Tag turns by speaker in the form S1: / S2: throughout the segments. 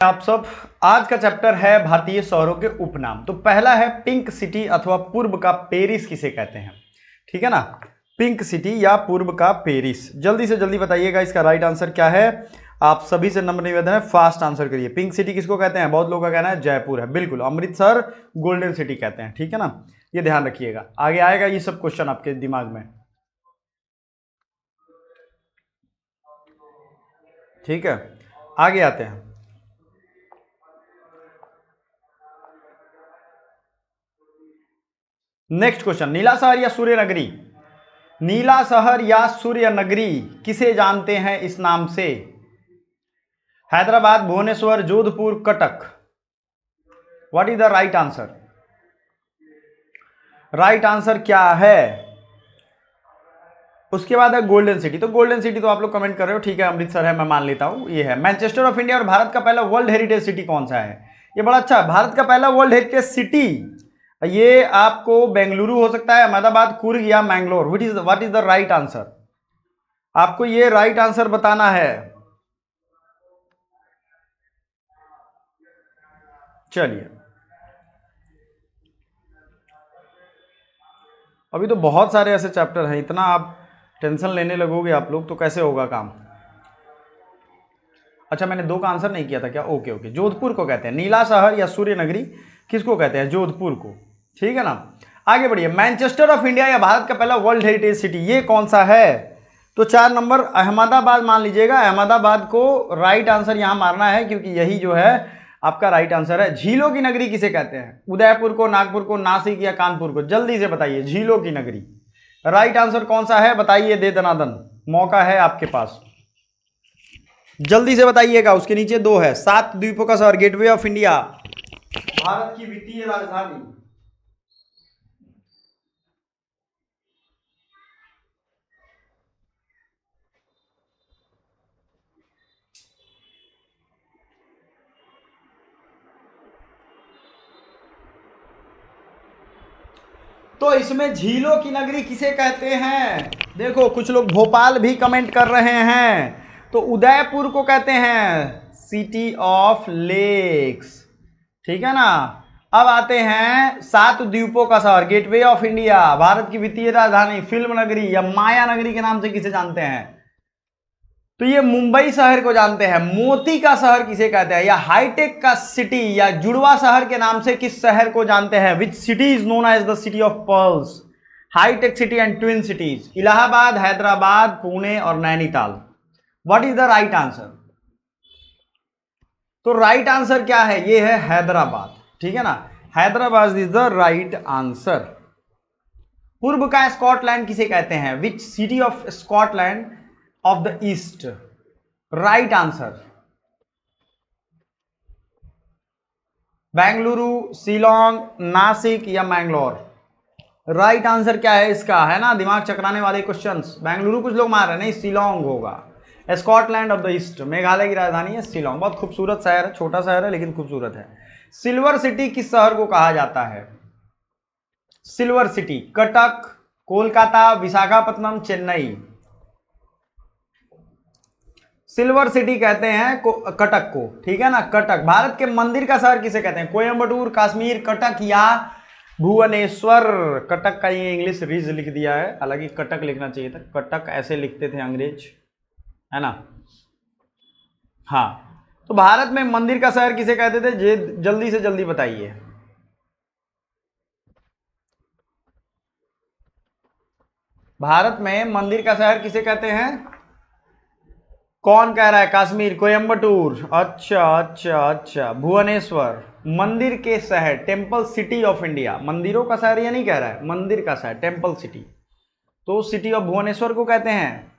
S1: आप सब, आज का चैप्टर है भारतीय शहरों के उपनाम। तो पहला है पिंक सिटी अथवा पूर्व का पेरिस किसे कहते हैं। ठीक है ना, पिंक सिटी या पूर्व का पेरिस। जल्दी से जल्दी बताइएगा इसका राइट आंसर क्या है। आप सभी से नम्र निवेदन है, फास्ट आंसर करिए। पिंक सिटी किसको कहते हैं? बहुत लोगों का कहना है जयपुर है, बिल्कुल। अमृतसर गोल्डन सिटी कहते हैं। ठीक है ना, ये ध्यान रखिएगा, आगे आएगा ये सब क्वेश्चन आपके दिमाग में। ठीक है, आगे आते हैं। नेक्स्ट क्वेश्चन, नीला शहर या सूर्य नगरी? नीला शहर या सूर्य नगरी किसे जानते हैं इस नाम से? Hyderabad, Bhubaneswar, Jodhpur, Cuttack. What is the right answer? Right answer क्या है? उसके बाद है गोल्डन सिटी। तो गोल्डन सिटी तो आप लोग कमेंट कर रहे हो, ठीक है, अमृतसर है, मैं मान लेता हूं ये है। मैनचेस्टर ऑफ इंडिया और भारत का पहला वर्ल्ड हेरिटेज सिटी कौन सा है? ये बड़ा अच्छा है, भारत का पहला वर्ल्ड हेरिटेज सिटी ये आपको बेंगलुरु हो सकता है, अहमदाबाद, कुर्ग या Mangalore. What is the right answer? आपको ये राइट आंसर बताना है। चलिए, अभी तो बहुत सारे ऐसे चैप्टर हैं, इतना आप टेंशन लेने लगोगे आप लोग तो कैसे होगा काम। अच्छा, मैंने दो का आंसर नहीं किया था क्या? ओके ओके, जोधपुर को कहते हैं नीला शहर या सूर्य नगरी, किसको कहते हैं? जोधपुर को। ठीक है ना, आगे बढ़िए। मैनचेस्टर ऑफ इंडिया या भारत का पहला वर्ल्ड हेरिटेज सिटी ये कौन सा है? तो 4 नंबर अहमदाबाद मान लीजिएगा। अहमदाबाद को राइट आंसर यहां मारना है, क्योंकि यही जो है आपका राइट आंसर है। झीलों की नगरी किसे कहते हैं? उदयपुर को, नागपुर को, नासिक या कानपुर को? जल्दी से बताइए, झीलों की नगरी राइट आंसर कौन सा है? बताइए, दे दनादन, मौका है आपके पास, जल्दी से बताइएगा। उसके नीचे दो है, 7 द्वीपों का शहर, गेटवे ऑफ इंडिया, भारत की वित्तीय राजधानी। तो इसमें झीलों की नगरी किसे कहते हैं? देखो, कुछ लोग भोपाल भी कमेंट कर रहे हैं, तो उदयपुर को कहते हैं सिटी ऑफ लेक्स। ठीक है ना, अब आते हैं 7 द्वीपों का शहर, गेटवे ऑफ इंडिया, भारत की वित्तीय राजधानी, फिल्म नगरी या माया नगरी के नाम से किसे जानते हैं? तो ये मुंबई शहर को जानते हैं। मोती का शहर किसे कहते हैं? या हाईटेक का सिटी या जुड़वा शहर के नाम से किस शहर को जानते हैं? Which city is known as the city of pearls? Hitech city and twin cities, Allahabad, Hyderabad, Pune और Nainital. What is the right answer? तो राइट आंसर क्या है? ये है हैदराबाद। ठीक है ना, Hyderabad is the right answer. पूर्व का स्कॉटलैंड किसे कहते हैं? Which city of Scotland of the east? Right answer Bengaluru, Shillong, Nashik या मैंगलोर? राइट आंसर क्या है इसका? है ना दिमाग चकराने वाले क्वेश्चंस। बेंगलुरु कुछ लोग मार रहे हैं, नहीं, शिलोंग होगा। Scotland of the east, Meghalaya की राजधानी है शिलोंग। बहुत खूबसूरत शहर है, छोटा शहर है लेकिन खूबसूरत है। सिल्वर सिटी किस शहर को कहा जाता है? Silver city, Cuttack, Kolkata, Visakhapatnam, Chennai. Silver city कहते हैं कटक को। ठीक है ना, कटक। भारत के मंदिर का शहर किसे कहते हैं? कोयंबटूर, कश्मीर, कटक या भुवनेश्वर? कटक का ये इंग्लिश रिज लिख दिया है, हालांकि कटक लिखना चाहिए था, कटक ऐसे लिखते थे अंग्रेज, है ना। हाँ, तो भारत में मंदिर का शहर किसे कहते थे? जल्दी से जल्दी बताइए। भारत में मंदिर का शहर किसे कहते हैं? कौन कह रहा है? कश्मीर, कोयंबटूर, अच्छा अच्छा अच्छा, भुवनेश्वर। मंदिर के शहर, टेम्पल सिटी ऑफ इंडिया, मंदिरों का शहर ये नहीं कह रहा है, मंदिर का शहर, टेम्पल सिटी, तो सिटी ऑफ भुवनेश्वर को कहते हैं।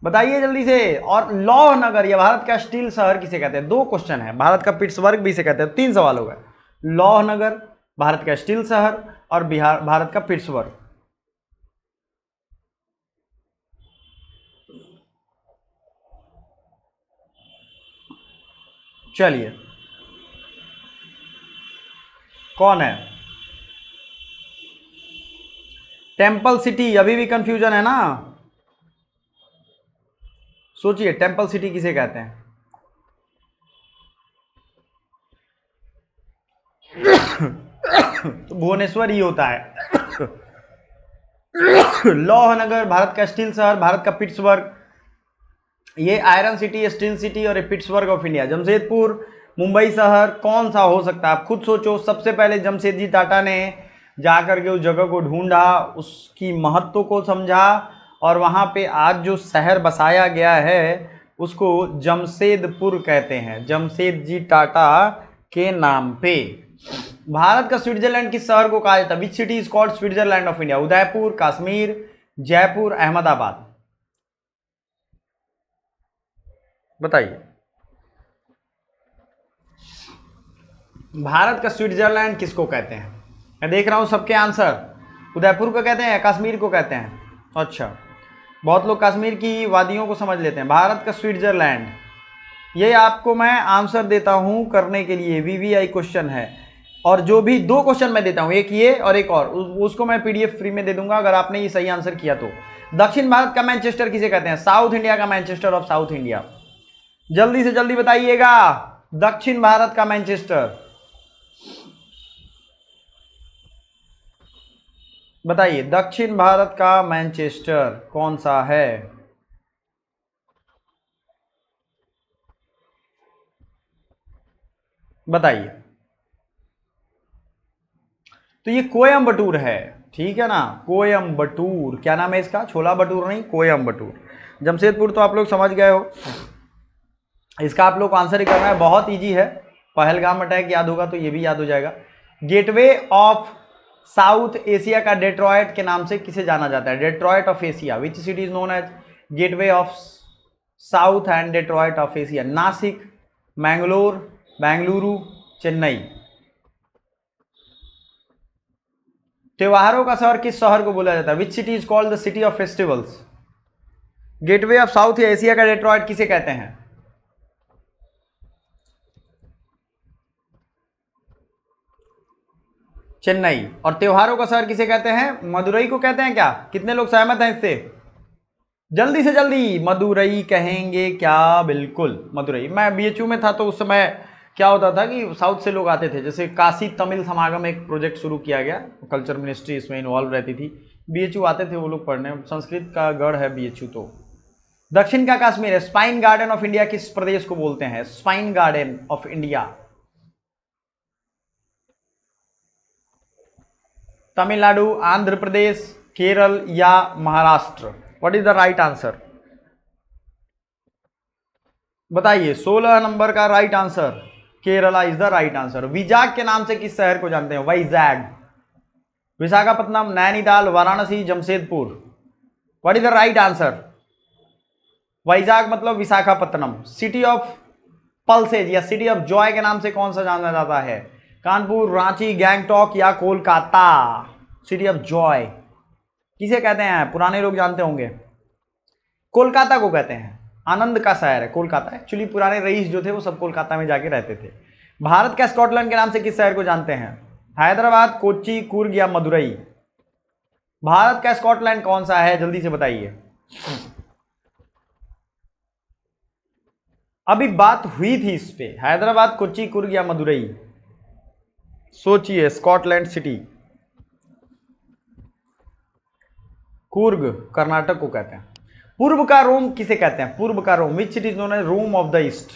S1: बताइए जल्दी से। और लौह नगर या भारत का स्टील शहर किसे कहते हैं? 2 क्वेश्चन है, भारत का पिट्सबर्ग भी इसे कहते हैं, 3 सवाल हो गए। लौह नगर, भारत का स्टील शहर और भारत का पिट्सबर्ग। चलिए, कौन है? टेम्पल सिटी, अभी भी कंफ्यूजन है ना? सोचिए, टेम्पल सिटी किसे कहते हैं? तो भुवनेश्वर ही होता है। लौहनगर भारत का स्टील शहर, भारत का पिट्सबर्ग, ये आयरन सिटी, स्टील सिटी और Pittsburgh of India. Jamshedpur Mumbai शहर कौन सा हो सकता है? आप खुद सोचो। सबसे पहले जमशेदजी टाटा ने जाकर के उस जगह को ढूंढा, उसकी महत्व को समझा और वहां पे आज जो शहर बसाया गया है उसको जमशेदपुर कहते हैं, जमशेदजी टाटा के नाम पे। भारत का स्विट्जरलैंड किस शहर को कहा जाता है? Which city is called Switzerland of India? Udaipur, Kashmir, Jaipur, Ahmedabad, बताइए। भारत का स्विट्जरलैंड किसको कहते हैं? मैं देख रहा हूं सबके आंसर। उदयपुर को कहते हैं, कश्मीर को कहते हैं? अच्छा, बहुत लोग कश्मीर की वादियों को समझ लेते हैं। भारत का स्विट्जरलैंड, ये आपको मैं आंसर देता हूं करने के लिए, वीवीआई क्वेश्चन है। और जो भी 2 क्वेश्चन मैं देता हूं, एक ये और एक और, उसको मैं पीडीएफ फ्री में दे दूंगा अगर आपने ये सही आंसर किया तो। दक्षिण भारत का मैनचेस्टर किसे कहते हैं? साउथ इंडिया का मैनचेस्टर ऑफ साउथ इंडिया। जल्दी से जल्दी बताइएगा। दक्षिण भारत का मैनचेस्टर बताइए। दक्षिण भारत का मैनचेस्टर कौन सा है? बताइए। तो ये कोयम्बटूर है, ठीक है ना, कोयम्बटूर। क्या नाम है इसका? छोला भटूर नहीं, कोयम्बटूर। जमशेदपुर तो आप लोग समझ गए हो, इसका आप लोग को आंसर ही करना है, बहुत इजी है। पहलगाम अटैक याद होगा तो ये भी याद हो जाएगा। गेटवे ऑफ साउथ एशिया का डेट्रॉयट के नाम से किसे जाना जाता है? Detroit of Asia, which city is known as gateway of South and Detroit of Asia? Nashik, Mangalore, Bengaluru, Chennai. त्योहारों का शहर किस शहर को बोला जाता है? Which city is called the city of festivals? Gateway of South Asia का डेट्रॉयट किसे कहते हैं? चेन्नई। और त्योहारों का शहर किसे कहते हैं? मदुरई को कहते हैं क्या? कितने लोग सहमत हैं इससे? जल्दी से जल्दी। मदुरई कहेंगे क्या? बिल्कुल मदुरई। मैं बीएचयू में था तो उस समय क्या होता था कि साउथ से लोग आते थे, जैसे काशी तमिल समागम एक प्रोजेक्ट शुरू किया गया, कल्चर मिनिस्ट्री इसमें इन्वॉल्व रहती थी, बीएचयू आते थे वो लोग पढ़ने, संस्कृत का गढ़ है बीएचयू। तो दक्षिण का कश्मीर है। स्पाइन गार्डन ऑफ इंडिया किस प्रदेश को बोलते हैं? Spine garden of India? Tamil Nadu, Andhra Pradesh, Kerala या Maharashtra? What is the right answer? बताइए। 16 नंबर का right answer Kerala is the right answer. Vizag के नाम से किस शहर को जानते हैं? Vizag, Visakhapatnam, Nainital, Varanasi, Jamshedpur? What is the right answer? Vizag मतलब विशाखापट्टनम। सिटी ऑफ पल्सेज या सिटी ऑफ जॉय के नाम से कौन सा जाना जाता है? कानपुर, रांची, गैंगटॉक या कोलकाता? सिटी ऑफ जॉय किसे कहते हैं? पुराने लोग जानते होंगे, कोलकाता को कहते हैं। आनंद का शहर है कोलकाता। एक्चुअली पुराने रईस जो थे वो सब कोलकाता में जाके रहते थे। भारत का स्कॉटलैंड के नाम से किस शहर को जानते हैं? हैदराबाद, कोच्चि, कुर्ग या मदुरई? भारत का स्कॉटलैंड कौन सा है? जल्दी से बताइए। अभी बात हुई थी इस पे, हैदराबाद, कोच्चि, कुर्ग या मदुरई? सोचिए। स्कॉटलैंड सिटी कुर्ग कर्नाटक को कहते हैं। पूर्व का रोम किसे कहते हैं? पूर्व का Rome, which city is known as Rome of the east?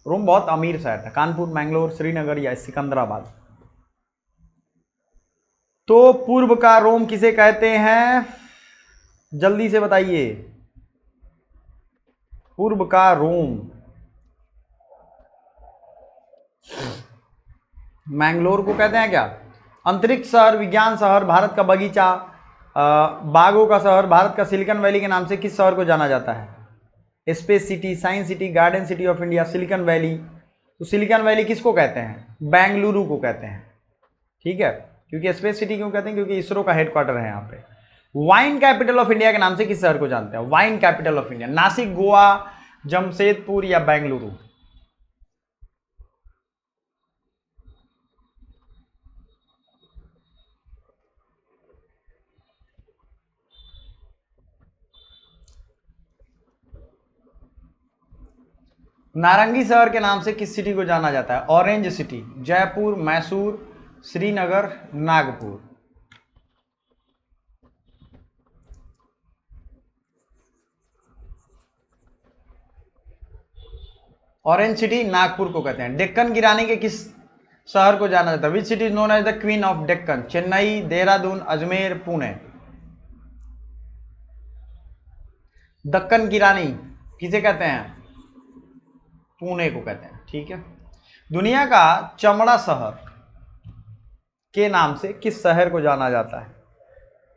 S1: Rome बहुत अमीर शहर था। कानपुर, मैंगलोर, श्रीनगर या सिकंदराबाद? तो पूर्व का रोम किसे कहते हैं? जल्दी से बताइए। पूर्व का रोम मैंगलोर को कहते हैं क्या? अंतरिक्ष शहर, विज्ञान शहर, भारत का बगीचा, बागों का शहर, भारत का सिलिकॉन वैली के नाम से किस शहर को जाना जाता है? Space city, science city, garden city of India, silicon valley? तो सिलिकॉन वैली किसको कहते हैं? बेंगलुरु को कहते हैं, ठीक है। क्योंकि स्पेस सिटी क्यों कहते हैं? क्योंकि इसरो का हेडक्वार्टर है यहाँ पे। वाइन कैपिटल ऑफ इंडिया के नाम से किस शहर को जानते हैं? Wine capital of India, Nashik, Goa, Jamshedpur या बेंगलुरु? नारंगी शहर के नाम से किस सिटी को जाना जाता है? Orange city, Jaipur, Mysore, Srinagar, Nagpur. Orange city Nagpur को कहते हैं। डेक्कन की रानी के किस शहर को जाना जाता है? Which city is known as the queen of Deccan? Chennai, Dehradun, Ajmer, Pune. Deccan की रानी किसे कहते हैं? पुणे को कहते हैं। ठीक है। दुनिया का चमड़ा शहर के नाम से किस शहर को जाना जाता है?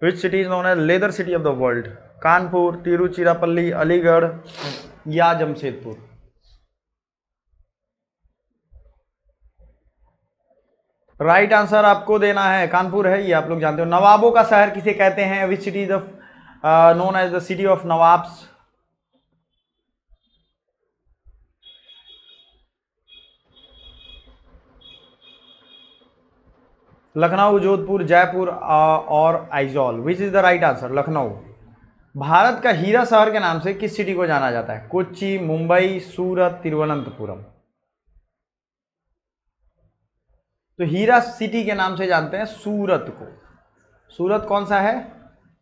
S1: Which city is known as leather city of the world? Kanpur, Tiruchirappalli, Aligarh या जमशेदपुर? राइट आंसर आपको देना है, कानपुर है ये, आप लोग जानते हो। नवाबों का शहर किसे कहते हैं? Which city is known as the city of nawabs? Lucknow, Jodhpur, Jaipur और Aizawl. Which is the right answer? Lucknow. Bharat का हीरा शहर के नाम से किस सिटी को जाना जाता है? कोच्चि, मुंबई, सूरत, तिरुवनंतपुरम। तो हीरा सिटी के नाम से जानते हैं सूरत को। सूरत कौन सा है?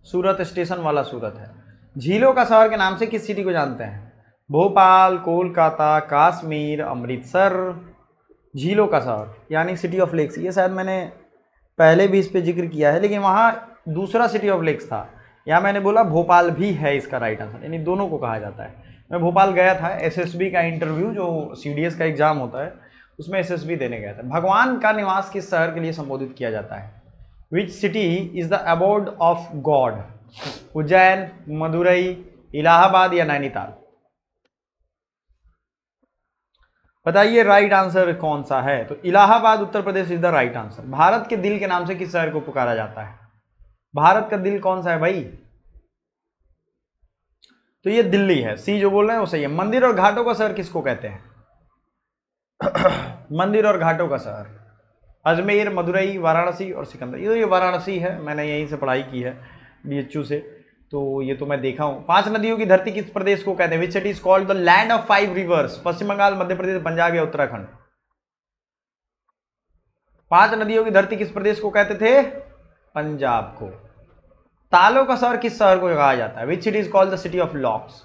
S1: सूरत स्टेशन वाला सूरत है। झीलों का शहर के नाम से किस सिटी को जानते हैं? भोपाल, कोलकाता, कश्मीर, अमृतसर। झीलों का शहर यानी सिटी ऑफ लेक्स, ये शायद मैंने पहले भी इस पे जिक्र किया है, लेकिन वहाँ दूसरा सिटी ऑफ लेक्स था। यहाँ मैंने बोला भोपाल भी है इसका राइट आंसर, यानी दोनों को कहा जाता है। मैं भोपाल गया था, एसएसबी का इंटरव्यू, जो सीडीएस का एग्जाम होता है उसमें एसएसबी देने गया था। भगवान का निवास किस शहर के लिए संबोधित किया जाता है? Which city is the abode of god? Ujjain, Madurai, Allahabad या नैनीताल? बताइए राइट आंसर कौन सा है? तो Allahabad Uttar Pradesh is the right answer. Bharat के दिल के नाम से किस शहर को पुकारा जाता है? भारत का दिल कौन सा है भाई? तो ये दिल्ली है। सी जो बोल रहे हैं वो सही है। मंदिर और घाटों का शहर किसको कहते हैं? मंदिर और घाटों का शहर? अजमेर, मदुरई, वाराणसी और सिकंदर। ये वाराणसी है, मैंने यहीं से पढ़ाई की है बीएचयू से, तो ये तो मैं देखा हूं। 5 नदियों की धरती किस प्रदेश को कहते हैं? Which city is called the land of 5 rivers? Paschim Bangal, Madhya Pradesh, Punjab या उत्तराखंड? 5 नदियों की धरती किस प्रदेश को कहते थे? पंजाब को। तालों का शहर किस शहर को कहा जाता है? Which city is called the city of locks?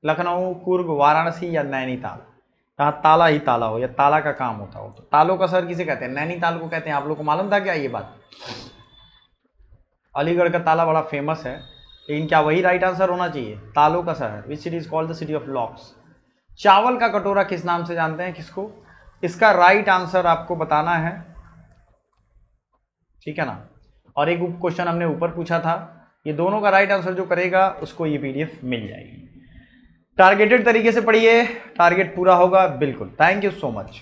S1: Lucknow, Coorg, Varanasi या नैनीताल? जहां ताला ही ताला हो या ताला का काम होता हो। तो तालों का शहर किसे कहते हैं? नैनीताल को कहते हैं। आप लोग को मालूम था क्या ये बात? अलीगढ़ का ताला बड़ा फेमस है, लेकिन क्या वही राइट आंसर होना चाहिए? तालों का शहर। विच city is called the city of locks? चावल का कटोरा किस नाम से जानते हैं? किसको? इसका राइट आंसर आपको बताना है, ठीक है ना। और एक क्वेश्चन हमने ऊपर पूछा था, ये दोनों का राइट आंसर जो करेगा उसको ये पीडीएफ मिल जाएगी। टारगेटेड तरीके से पढ़िए, टारगेट पूरा होगा बिल्कुल। Thank you so much.